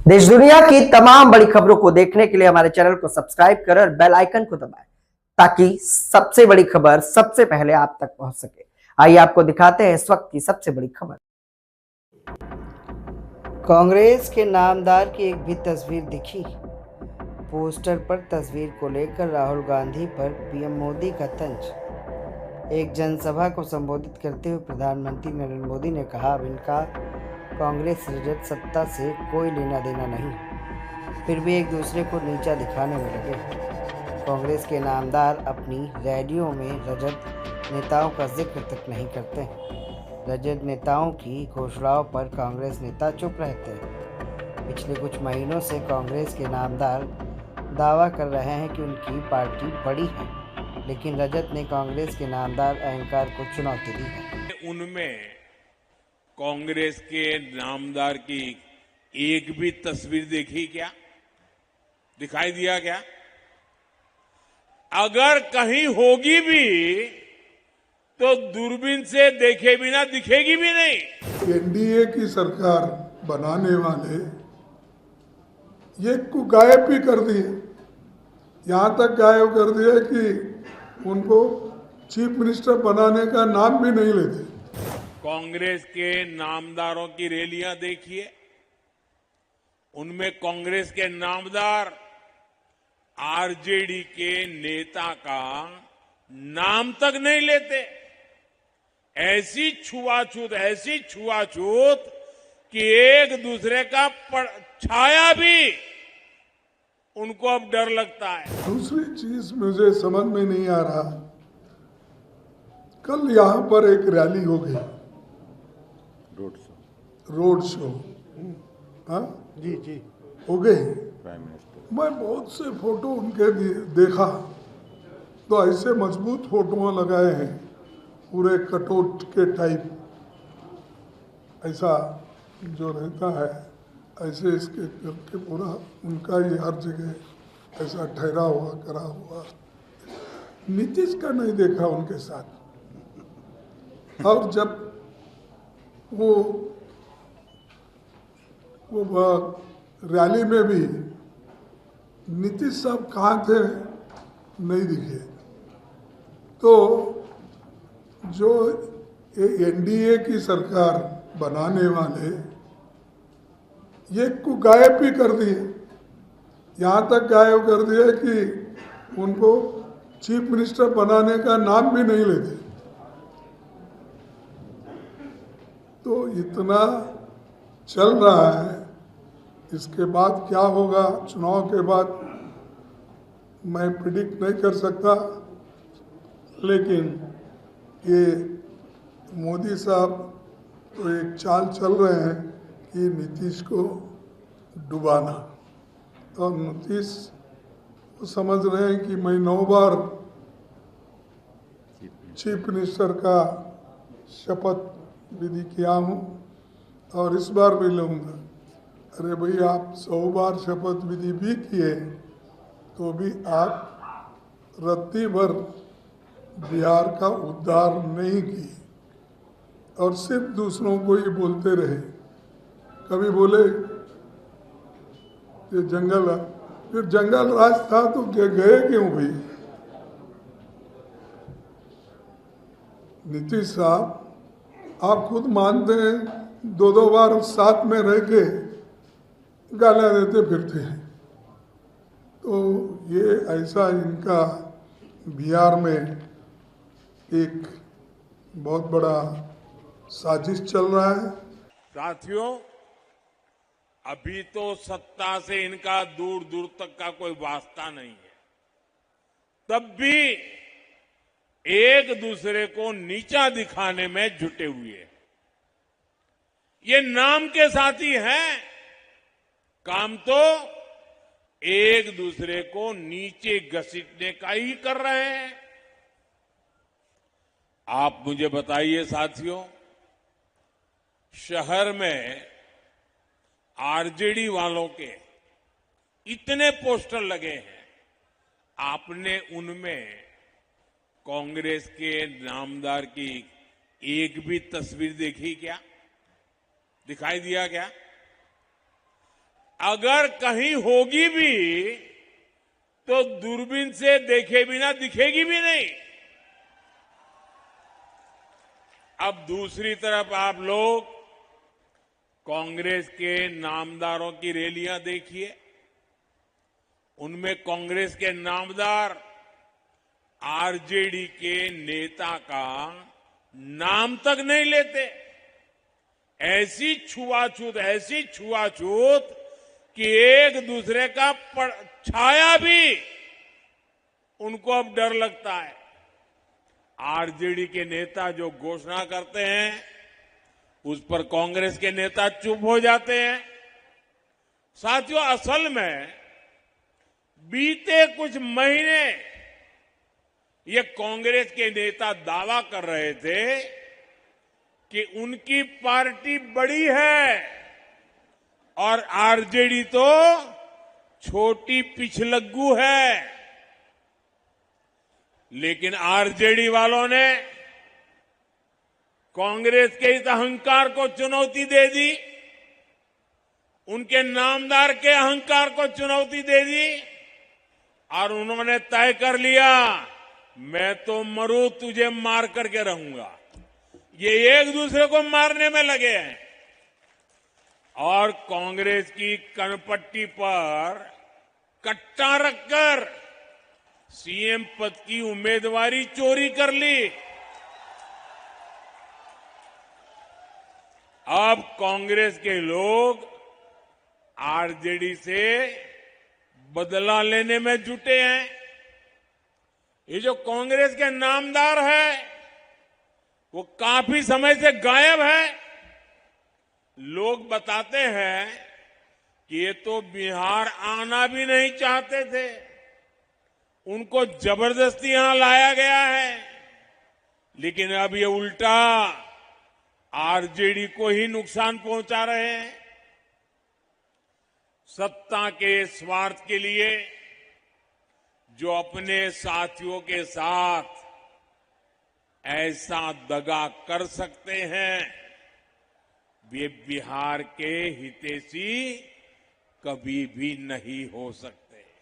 देश दुनिया की तमाम बड़ी खबरों को देखने के लिए हमारे चैनल को सब्सक्राइब करें और बेल आइकन को दबाएं ताकि सबसे बड़ी खबर सबसे पहले आप तक पहुंच सके। आइए आपको दिखाते हैं इस वक्त की सबसे बड़ी खबर। कांग्रेस के नामदार की एक भी तस्वीर दिखी। पोस्टर पर तस्वीर को लेकर राहुल गांधी पर पीएम मोदी का तंज। एक जनसभा को संबोधित करते हुए प्रधानमंत्री नरेंद्र मोदी ने कहा, अब इनका कांग्रेस रजत सत्ता से कोई लेना देना नहीं, फिर भी एक दूसरे को नीचा दिखाने में लगे। कांग्रेस के नामदार अपनी रैलियों में रजत नेताओं का जिक्र तक नहीं करते। रजत नेताओं की घोषणाओं पर कांग्रेस नेता चुप रहते हैं। पिछले कुछ महीनों से कांग्रेस के नामदार दावा कर रहे हैं कि उनकी पार्टी बड़ी है, लेकिन रजत ने कांग्रेस के नामदार अहंकार को चुनौती दी है। उनमें कांग्रेस के नामदार की एक भी तस्वीर देखी क्या? दिखाई दिया क्या? अगर कहीं होगी भी तो दूरबीन से देखे बिना दिखेगी भी नहीं। एनडीए की सरकार बनाने वाले ये को गायब भी कर दिए, यहां तक गायब कर दिया कि उनको चीफ मिनिस्टर बनाने का नाम भी नहीं लेते। कांग्रेस के नामदारों की रैलियां देखिए, उनमें कांग्रेस के नामदार आरजेडी के नेता का नाम तक नहीं लेते। ऐसी छुआछूत कि एक दूसरे का छाया भी उनको अब डर लगता है। दूसरी चीज मुझे समझ में नहीं आ रहा, कल यहां पर एक रैली हो गई, रोड शो हाँ जी हो गई। मैं बहुत से फोटो उनके देखा तो ऐसे मजबूत फोटो लगाए हैं, पूरे कटआउट के टाइप, ऐसा जो रहता है ऐसे इसके करके पूरा उनका ही हर जगह ऐसा ठहरा हुआ करा हुआ। नीतीश का नहीं देखा उनके साथ। और जब वो रैली में भी नीतीश साहब कहाँ थे, नहीं दिखे। तो जो एनडीए की सरकार बनाने वाले ये को गायब भी कर दिए, यहाँ तक गायब कर दिया कि उनको चीफ मिनिस्टर बनाने का नाम भी नहीं लेते। तो इतना चल रहा है, इसके बाद क्या होगा चुनाव के बाद मैं प्रिडिक्ट नहीं कर सकता, लेकिन ये मोदी साहब तो एक चाल चल रहे हैं कि नीतीश को डुबाना। और नीतीश वो समझ रहे हैं कि मैं 9 बार चीफ मिनिस्टर का शपथ विधि किया हूँ और इस बार भी लूँगा। अरे भाई, आप 100 बार शपथ विधि भी किए तो भी आप रत्ती भर बिहार का उद्धार नहीं किए और सिर्फ दूसरों को ही बोलते रहे। कभी बोले कि जंगल, फिर जंगल राज था तो गए क्यों भाई? नीतीश साहब, आप खुद मानते हैं 2-2 बार साथ में रह के गालियां देते फिरते हैं। तो ये ऐसा इनका बिहार में एक बहुत बड़ा साजिश चल रहा है। साथियों, अभी तो सत्ता से इनका दूर दूर तक का कोई वास्ता नहीं है, तब भी एक दूसरे को नीचा दिखाने में जुटे हुए हैं। ये नाम के साथी हैं, काम तो एक दूसरे को नीचे घसीटने का ही कर रहे हैं। आप मुझे बताइए साथियों, शहर में आरजेडी वालों के इतने पोस्टर लगे हैं, आपने उनमें कांग्रेस के नामदार की एक भी तस्वीर देखी क्या? दिखाई दिया क्या? अगर कहीं होगी भी तो दूरबीन से देखे बिना दिखेगी भी नहीं। अब दूसरी तरफ आप लोग कांग्रेस के नामदारों की रैलियां देखिए। उनमें कांग्रेस के नामदार आरजेडी के नेता का नाम तक नहीं लेते। ऐसी छुआछूत कि एक दूसरे का छाया भी उनको अब डर लगता है। आरजेडी के नेता जो घोषणा करते हैं उस पर कांग्रेस के नेता चुप हो जाते हैं। साथियों, असल में बीते कुछ महीने ये कांग्रेस के नेता दावा कर रहे थे कि उनकी पार्टी बड़ी है और आरजेडी तो छोटी पिछलग्गू है। लेकिन आरजेडी वालों ने कांग्रेस के इस अहंकार को चुनौती दे दी, उनके नामदार के अहंकार को चुनौती दे दी और उन्होंने तय कर लिया, मैं तो मरूं तुझे मार करके रहूंगा। ये एक दूसरे को मारने में लगे हैं और कांग्रेस की कनपट्टी पर कट्टा रखकर सीएम पद की उम्मीदवारी चोरी कर ली। अब कांग्रेस के लोग आरजेडी से बदला लेने में जुटे हैं। ये जो कांग्रेस के नामदार है वो काफी समय से गायब है। लोग बताते हैं कि ये तो बिहार आना भी नहीं चाहते थे, उनको जबरदस्ती यहां लाया गया है। लेकिन अब ये उल्टा आरजेडी को ही नुकसान पहुंचा रहे हैं। सत्ता के स्वार्थ के लिए जो अपने साथियों के साथ ऐसा दगा कर सकते हैं, वे बिहार के हितैषी कभी भी नहीं हो सकते।